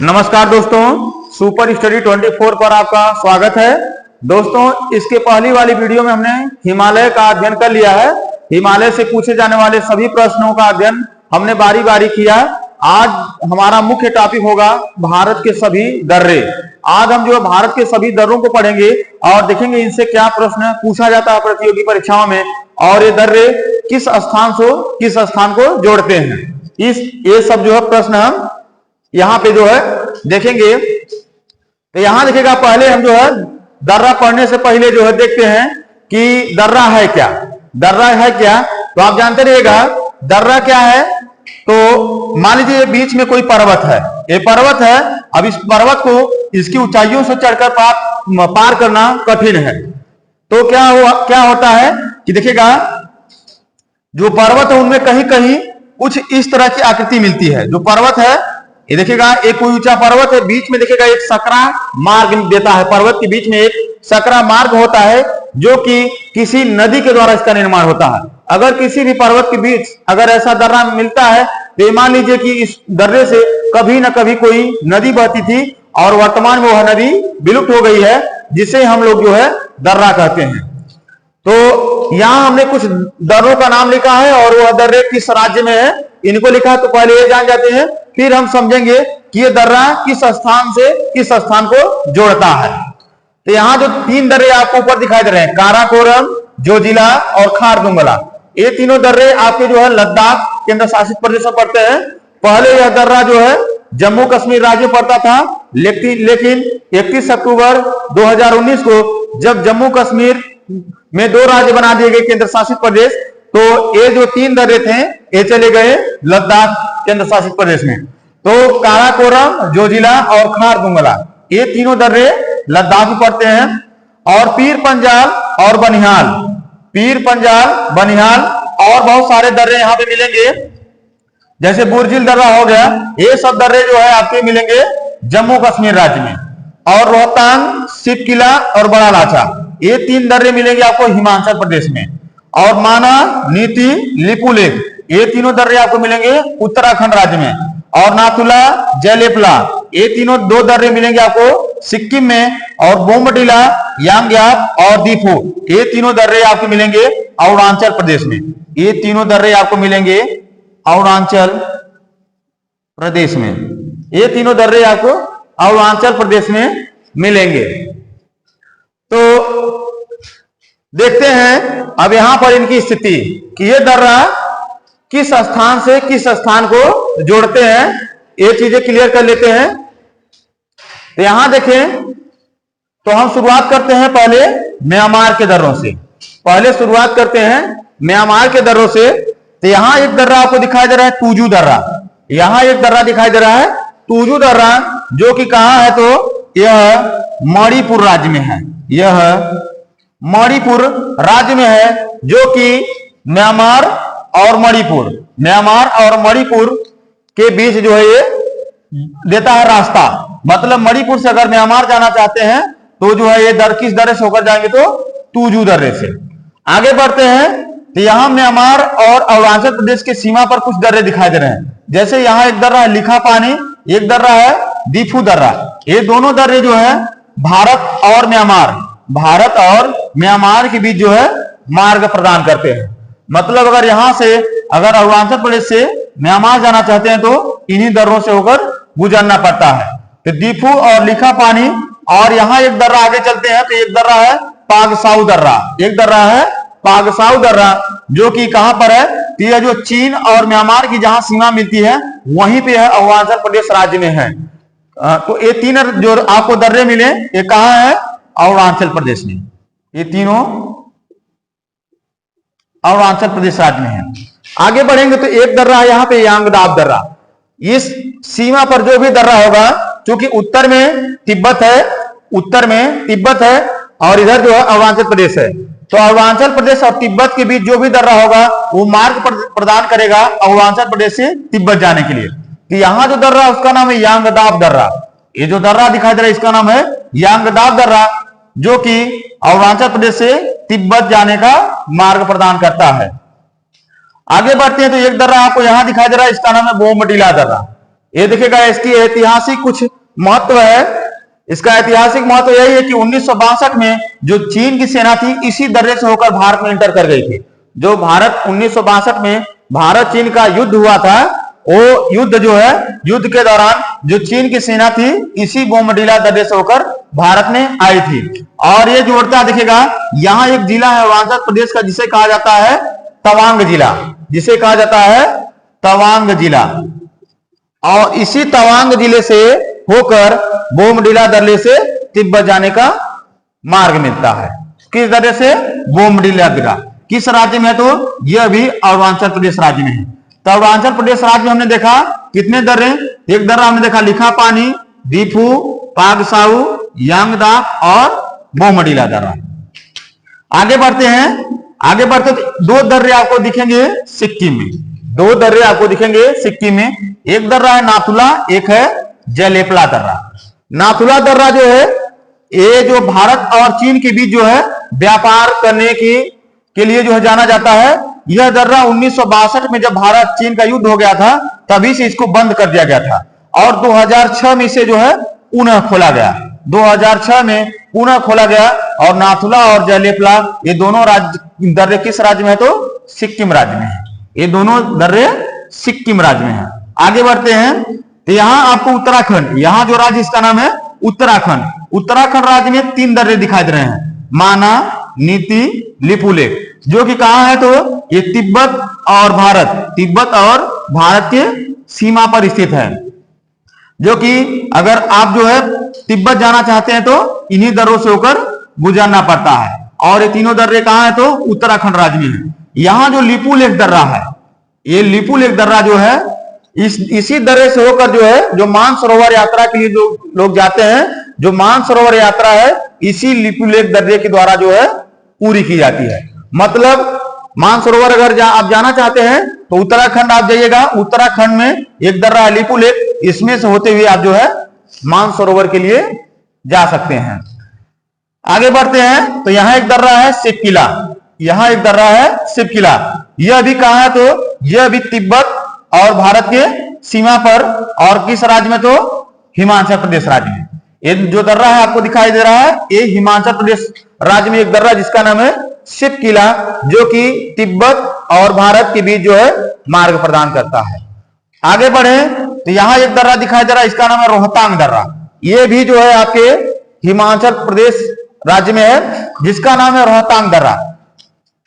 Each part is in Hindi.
नमस्कार दोस्तों, सुपर स्टडी 24 पर आपका स्वागत है। दोस्तों, इसके पहली वाली वीडियो में हमने हिमालय का अध्ययन कर लिया है। हिमालय से पूछे जाने वाले सभी प्रश्नों का अध्ययन हमने बारी बारी किया। आज हमारा मुख्य टॉपिक होगा भारत के सभी दर्रे। आज हम जो है भारत के सभी दर्रों को पढ़ेंगे और देखेंगे इनसे क्या प्रश्न पूछा जाता है प्रतियोगी परीक्षाओं में, और ये दर्रे किस स्थान को जोड़ते हैं। ये सब जो है प्रश्न हम यहाँ पे जो है देखेंगे। तो यहां देखिएगा, पहले हम जो है दर्रा पढ़ने से पहले जो है देखते हैं कि दर्रा है क्या। दर्रा है क्या तो आप जानते रहिएगा दर्रा क्या है। तो मान लीजिए बीच में कोई पर्वत है, ये पर्वत है। अब इस पर्वत को इसकी ऊंचाइयों से चढ़कर पार करना कठिन है। तो क्या होता है कि देखिएगा जो पर्वत है उनमें कहीं कहीं कुछ इस तरह की आकृति मिलती है। जो पर्वत है ये देखिएगा, एक कोई ऊंचा पर्वत है, बीच में देखिएगा एक सकरा मार्ग देता है। पर्वत के बीच में एक सकरा मार्ग होता है जो कि किसी नदी के द्वारा इसका निर्माण होता है। अगर किसी भी पर्वत के बीच अगर ऐसा दर्रा मिलता है तो मान लीजिए कि इस दर्रे से कभी न कभी कोई नदी बहती थी और वर्तमान में वह नदी विलुप्त हो गई है, जिसे हम लोग जो है दर्रा कहते हैं। तो यहां हमने कुछ दर्रों का नाम लिखा है और वह दर्रे किस राज्य में है इनको लिखा है। तो पहले ये जान जाते हैं, फिर हम समझेंगे कि ये दर्रा किस स्थान से किस स्थान को जोड़ता है। तो यहाँ जो तीन दर्रे आपको ऊपर दिखाई दे रहे हैं, काराकोरम, जोजिला और खारदुंगला, ये तीनों दर्रे आपके जो है लद्दाख केंद्र शासित प्रदेश में पड़ते हैं। पहले यह दर्रा जो है जम्मू कश्मीर राज्य पड़ता था, लेकिन 31 अक्टूबर 2019 को जब जम्मू कश्मीर में 2 राज्य बना दिए गए केंद्र शासित प्रदेश, तो ये जो तीन दर्रे थे ये चले गए लद्दाख केंद्र शासित प्रदेश में। तो काराकोरम, जोजिला और खारदुंगला, ये तीनों दर्रे लद्दाख में पड़ते हैं। और पीर पंजाल और बनिहाल, और बहुत सारे दर्रे यहाँ पे मिलेंगे, जैसे बुर्जिल दर्रा हो गया। ये सब दर्रे जो है आपके मिलेंगे जम्मू कश्मीर राज्य में। और रोहतांग, सिपकिला और बड़ा लाचा, ये 3 दर्रे मिलेंगे आपको हिमाचल प्रदेश में। और माना, नीति, लिपुलेख, ये तीनों दर्रे आपको मिलेंगे उत्तराखंड राज्य में। और नाथुला, जयलेपला, ये तीनों 2 दर्रे मिलेंगे आपको सिक्किम में। और बोमडिला, यांग्याप और दीफू, ये तीनों दर्रे आपको मिलेंगे अरुणाचल प्रदेश में। ये तीनों दर्रे आपको मिलेंगे अरुणाचल प्रदेश में। ये तीनों दर्रे आपको अरुणाचल प्रदेश में मिलेंगे। तो देखते हैं अब यहां पर इनकी स्थिति कि ये दर्रा किस स्थान से किस स्थान को जोड़ते हैं, ये चीजें क्लियर कर लेते हैं। तो यहां देखें तो हम शुरुआत करते हैं पहले म्यांमार के दर्रों से। म्यांमार के दर्रों से। तो यहां एक दर्रा आपको दिखाई दे रहा है तुजू दर्रा। यहां एक दर्रा दिखाई दे रहा है तुजू दर्रा, जो कि कहां है तो यह मणिपुर राज्य में है। यह मणिपुर राज्य में है, जो कि म्यांमार और मणिपुर के बीच जो है ये देता है रास्ता। मतलब मणिपुर से अगर म्यांमार जाना चाहते हैं तो जो है ये किस दर्रे से होकर जाएंगे तो तुजू दर्रे से। आगे बढ़ते हैं तो यहां म्यांमार और अरुणाचल प्रदेश के सीमा पर कुछ दर्रे दिखाई दे रहे हैं। जैसे यहां एक दर्रा है लिखा पानी, एक दर्रा है दीफू दर्रा। ये दोनों दर्रे जो है भारत और म्यांमार के बीच जो है मार्ग प्रदान करते हैं। मतलब अगर यहां से अरुणाचल प्रदेश से म्यांमार जाना चाहते हैं तो इन्हीं दर्रों से होकर गुजरना पड़ता है। तो दीफू और लिखा पानी, और यहां एक दर्रा आगे चलते हैं तो एक दर्रा है पागसाउ दर्रा, जो कि कहां पर है तो यह जो चीन और म्यांमार की जहां सीमा मिलती है वहीं पे है, अरुणाचल प्रदेश राज्य में है। तो ये 3 जो आपको दर्रे मिले ये कहां है, अरुणाचल प्रदेश में। ये तीनों अरुणाचल प्रदेश राज्य में है। आगे बढ़ेंगे तो एक दर्रा है यहाँ पे यांगदाब दर्रा। इस सीमा पर जो भी दर्रा होगा, क्योंकि उत्तर में तिब्बत है और इधर जो है अरुणाचल प्रदेश है, तो अरुणाचल प्रदेश और तिब्बत के बीच जो भी दर्रा होगा वो मार्ग प्रदान करेगा अरुणाचल प्रदेश से तिब्बत जाने के लिए। तो यहाँ जो दर्रा उसका नाम है यांगदाब दर्रा। ये जो दर्रा दिखाई दे रहा है इसका नाम है यांगदाब दर्रा, जो कि अरुणाचल प्रदेश से तिब्बत जाने का मार्ग प्रदान करता है। आगे बढ़ते हैं तो एक दर्रा आपको यहां दिखाई दे रहा है, इसका नाम है बोमडिला दर्रा। ये देखिएगा, इसकी ऐतिहासिक कुछ महत्व है। इसका ऐतिहासिक महत्व यही है कि 1962 में जो चीन की सेना थी इसी दर्रे से होकर भारत में एंटर कर गई थी। जो भारत 1962 में भारत चीन का युद्ध हुआ था, वो युद्ध जो है, युद्ध के दौरान जो चीन की सेना थी इसी बोमडिला दर्रे से होकर भारत में आई थी। और ये जोड़ता देखिएगा, यहाँ एक जिला है अरुणाचल प्रदेश का जिसे कहा जाता है तवांग जिला, जिसे कहा जाता है तवांग जिला। और इसी तवांग जिले से होकर बोमडिला दर्रे से तिब्बत जाने का मार्ग मिलता है। किस दर्रे से? बोमडिला दर्रा। किस राज्य में है? तो यह भी अरुणाचल प्रदेश राज्य में है। तो अरुणाचल प्रदेश राज्य में हमने देखा कितने दर्रे, एक दर्रा हमने देखा लिखापानी, दीफू, पागसाऊ, यांगदाक और बोमडिला दर्रा। आगे बढ़ते हैं, आगे बढ़ते दो दर्रे आपको दिखेंगे सिक्किम में, दो दर्रे आपको दिखेंगे सिक्किम में। एक दर्रा है नाथुला, एक है जलेपला दर्रा। नाथुला दर्रा जो है, ये जो भारत और चीन के बीच जो है व्यापार करने के लिए जो है जाना जाता है। यह दर्रा 1962 में जब भारत चीन का युद्ध हो गया था तभी से इसको बंद कर दिया गया था और 2006 में इसे जो है पुनः खोला गया। 2006 में पुनः खोला गया और नाथुला और जलेपला ये दोनों राज्य दर्रे किस राज्य में है? तो सिक्किम राज्य में है। ये दोनों दर्रे सिक्किम राज्य में है। आगे बढ़ते हैं तो यहां आपको उत्तराखंड, यहां जो राज्य इसका नाम है उत्तराखंड। उत्तराखंड राज्य में तीन दर्रे दिखाई दे रहे हैं, माना, नीति, लिपुलेख, जो कि कहां है? तो ये तिब्बत और भारत, तिब्बत और भारत के सीमा पर स्थित है। जो कि अगर आप जो है तिब्बत जाना चाहते हैं तो इन्हीं दर्रों से होकर गुजरना पड़ता है। और ये तीनों दर्रे कहां है? तो उत्तराखंड राज्य में है। यहां जो लिपुलेख दर्रा है, ये लिपुलेख दर्रा जो है इसी दर्रे से होकर जो है, जो मानसरोवर यात्रा के लिए जो लोग जाते हैं, जो मानसरोवर यात्रा है इसी लिपुलेख दर्रे के द्वारा जो है पूरी की जाती है। मतलब मानसरोवर अगर आप जाना चाहते हैं तो उत्तराखंड आप जाइएगा, उत्तराखंड में एक दर्रा है लिपुलेख, इसमें से होते हुए आप जो है मानसरोवर के लिए जा सकते हैं। आगे बढ़ते हैं तो यहां एक दर्रा है शिवकिला, यहां एक दर्रा है शिवकिला। यह भी कहां है? तो यह भी तिब्बत और भारत के सीमा पर, और किस राज्य में? तो हिमाचल प्रदेश राज्य में। ये जो दर्रा है आपको दिखाई दे रहा है, ये हिमाचल प्रदेश राज्य में एक दर्रा जिसका नाम है शिवकिला, जो कि तिब्बत और भारत के बीच जो है मार्ग प्रदान करता है। आगे बढ़े तो यहां एक दर्रा दिखाई दे रहा है, इसका नाम है रोहतांग दर्रा। ये भी जो है आपके हिमाचल प्रदेश राज्य में है, जिसका नाम है रोहतांग दर्रा।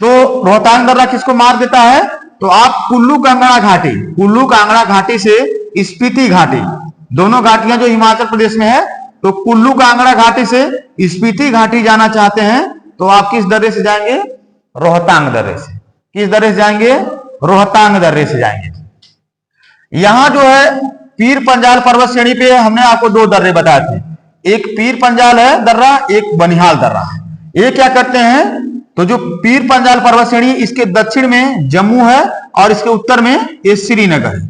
तो रोहतांग दर्रा किसको मार्ग देता है? तो आप कुल्लू कांगड़ा घाटी, कुल्लू कांगड़ा घाटी से स्पीति घाटी, दोनों घाटियां जो हिमाचल प्रदेश में है, तो कुल्लू कांगड़ा घाटी से स्पीति घाटी जाना चाहते हैं तो आप किस दर्रे से जाएंगे? रोहतांग दर्रे से। किस दर्रे से जाएंगे? रोहतांग दर्रे से जाएंगे। यहां जो है पीर पंजाल पर्वत श्रेणी पे हमने आपको दो दर्रे बताए थे, एक पीर पंजाल है दर्रा, एक बनिहाल दर्रा है। ये क्या करते हैं? तो जो पीर पंजाल पर्वत श्रेणी, इसके दक्षिण में जम्मू है और इसके उत्तर में ये श्रीनगर है।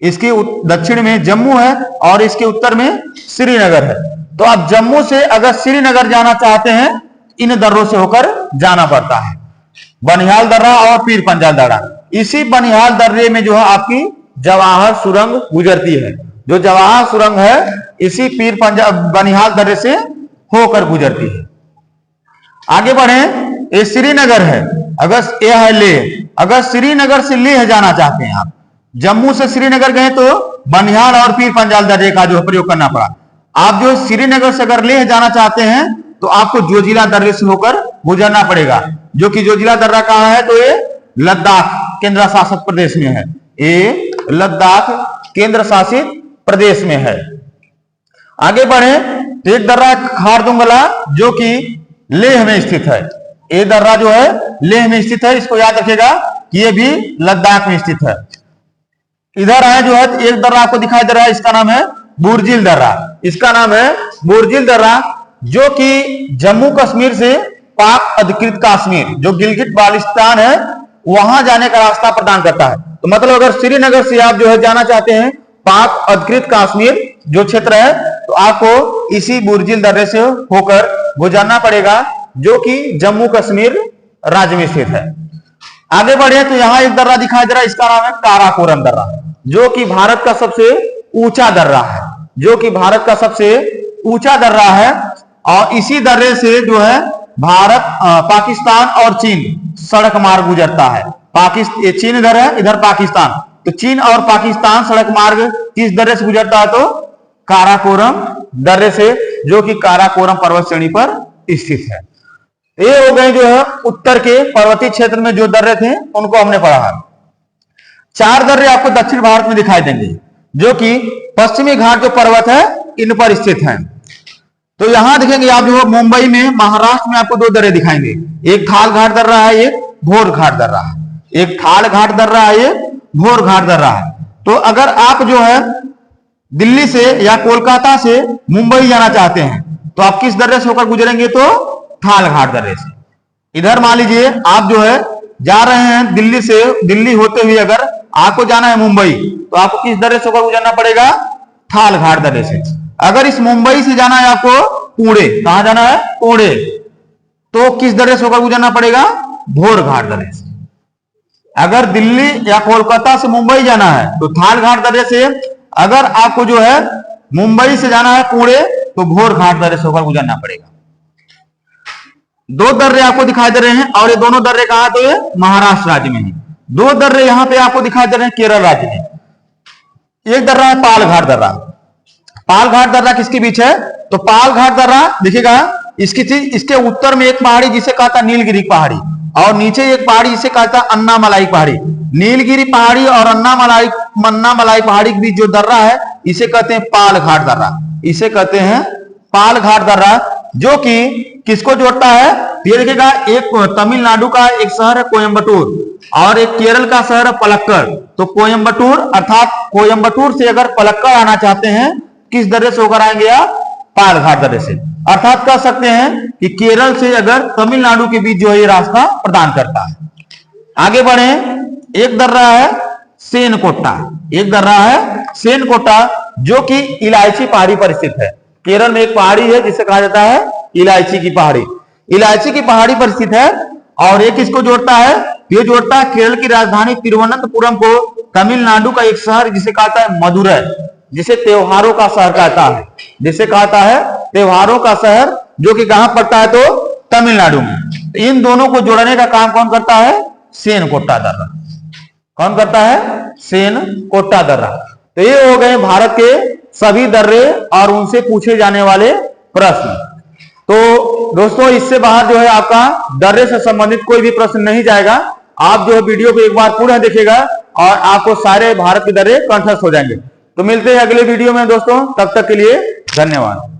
इसके दक्षिण में जम्मू है और इसके उत्तर में श्रीनगर है। तो आप जम्मू से अगर श्रीनगर जाना चाहते हैं इन दर्रों से होकर जाना पड़ता है, बनिहाल दर्रा और पीर पंजाल दर्रा। इसी बनिहाल दर्रे में जो है आपकी जवाहर सुरंग गुजरती है। जो जवाहर सुरंग है इसी पीर पंजाल बनिहाल दर्रे से होकर गुजरती है। आगे बढ़े, ये श्रीनगर है, अगर यह है लेह, अगर श्रीनगर से लेह जाना चाहते हैं आप, जम्मू से श्रीनगर गए तो बनिहाल और पीर पंजाल दर्रे का जो प्रयोग करना पड़ा। आप जो श्रीनगर से अगर लेह जाना चाहते हैं तो आपको जोजिला दर्रे से होकर गुजरना पड़ेगा, जो कि जोजिला दर्रा कहां है? तो ये लद्दाख केंद्र शासित प्रदेश में है। ये लद्दाख केंद्र शासित प्रदेश में है। आगे बढ़े तो एक दर्रा खारदुंगला जो कि लेह में स्थित है। ये दर्रा जो है लेह में स्थित है, इसको याद रखिएगा कि ये भी लद्दाख में स्थित है। इधर है जो है एक दर्रा आपको दिखाई दे रहा है, इसका नाम है बुर्जिल दर्रा। इसका नाम है बुर्जिल दर्रा, जो कि जम्मू कश्मीर से पाक अधिकृत कश्मीर जो गिलगिट बाल्टिस्तान है वहां जाने का रास्ता प्रदान करता है। तो मतलब अगर श्रीनगर से आप जो है जाना चाहते हैं पाक अधिकृत कश्मीर जो क्षेत्र है, तो आपको इसी बुर्जिल दर्रे से होकर गुजरना पड़ेगा, जो कि जम्मू कश्मीर राज्य में स्थित है। आगे बढ़े तो यहाँ एक दर्रा दिखाई दे रहा है, इसका नाम है काराकोरम दर्रा, जो कि भारत का सबसे ऊंचा दर्रा है, जो कि भारत का सबसे ऊंचा दर्रा है। और इसी दर्रे से जो है भारत, पाकिस्तान और चीन सड़क मार्ग गुजरता है। पाकिस्तान, चीन इधर है, इधर पाकिस्तान, तो चीन और पाकिस्तान सड़क मार्ग किस दर्रे से गुजरता है? तो काराकोरम दर्रे से, जो कि काराकोरम पर्वत श्रेणी पर स्थित है। ये हो गए जो है उत्तर के पर्वतीय क्षेत्र में जो दर्रे थे उनको हमने पढ़ा है। 4 दर्रे आपको दक्षिण भारत में दिखाई देंगे, जो कि पश्चिमी घाट जो पर्वत है इन पर स्थित हैं। तो यहां देखेंगे आप जो मुंबई में, महाराष्ट्र में आपको 2 दर्रे दिखाएंगे, एक थाल घाट दर्रा है, एक भोर घाट दर्रा है। एक थाल घाट दर्रा है, एक भोर घाट दर्रा है। तो अगर आप जो है दिल्ली से या कोलकाता से मुंबई जाना चाहते हैं तो आप किस दर्रे से होकर गुजरेंगे? तो थाल घाट दर्रे से। इधर मान लीजिए आप जो है जा रहे हैं दिल्ली से, दिल्ली होते हुए अगर आपको जाना है मुंबई, तो आपको किस दर्रे से होकर गुजरना पड़ेगा? थाल घाट दर्रे से। अगर इस मुंबई से जाना है आपको पुणे, कहां जाना है? पुणे, तो किस दर्रे से होकर गुजरना पड़ेगा? भोर घाट दर्रे से। अगर दिल्ली या कोलकाता से मुंबई जाना है तो थाल घाट दर्रे से। अगर आपको जो है मुंबई से जाना है पुणे तो भोर घाट दर्रे से होकर गुजरना पड़ेगा। 2 दर्रे आपको दिखाई दे रहे हैं, और ये दोनों दर्रे कहां? तो ये महाराष्ट्र राज्य में है। 2 दर्रे यहां पे आपको दिखाई दे रहे हैं केरल राज्य में। एक दर्रा है पाल घाट दर्रा। पाल घाट दर्रा किसके बीच है? तो पाल घाट दर्रा देखिएगा, इसके उत्तर में एक पहाड़ी जिसे कहता नीलगिरी पहाड़ी, और नीचे एक पहाड़ी जिसे कहता अन्नामलाई पहाड़ी। नीलगिरी पहाड़ी और अन्नामलाई पहाड़ी के बीच जो दर्रा है इसे कहते हैं पाल घाट दर्रा। इसे कहते हैं पाल घाट दर्रा, जो कि किसको जोड़ता है? ये देखिएगा, एक तमिलनाडु का एक शहर है कोयम्बटूर, और एक केरल का शहर है पलक्कड़। तो कोयम्बटूर, अर्थात कोयम्बटूर से अगर पलक्कड़ आना चाहते हैं, किस दर्रे से होकर आएंगे आप? पाल घाट दर्रे से। अर्थात कह सकते हैं कि केरल से अगर तमिलनाडु के बीच जो है ये रास्ता प्रदान करता है। आगे बढ़े, एक दर्रा है सेनकोट्टा। एक दर्रा है सेनकोट्टा, जो कि इलायची पहाड़ी पर स्थित है। केरल में एक पहाड़ी है जिसे कहा जाता है इलायची की पहाड़ी। इलायची की पहाड़ी पर स्थित है, और एक किसको जोड़ता है? ये जोड़ता है केरल की राजधानी तिरुवनंतपुरम को तमिलनाडु का एक शहर जिसे कहता है मदुरै, जिसे त्योहारों का शहर कहता है, जिसे कहता है त्योहारों का शहर, जो कि कहां पड़ता है? तो तमिलनाडु में। इन दोनों को जोड़ने का काम कौन करता है? सेनकोट्टा दर्रा। कौन करता है? सेनकोट्टा दर्रा। तो ये हो गए भारत के सभी दर्रे और उनसे पूछे जाने वाले प्रश्न। तो दोस्तों, इससे बाहर जो है आपका दर्रे से संबंधित कोई भी प्रश्न नहीं जाएगा। आप जो है वीडियो को एक बार पूरा देखिएगा और आपको सारे भारत के दर्रे कंठस्थ हो जाएंगे। तो मिलते हैं अगले वीडियो में दोस्तों, तब तक के लिए धन्यवाद।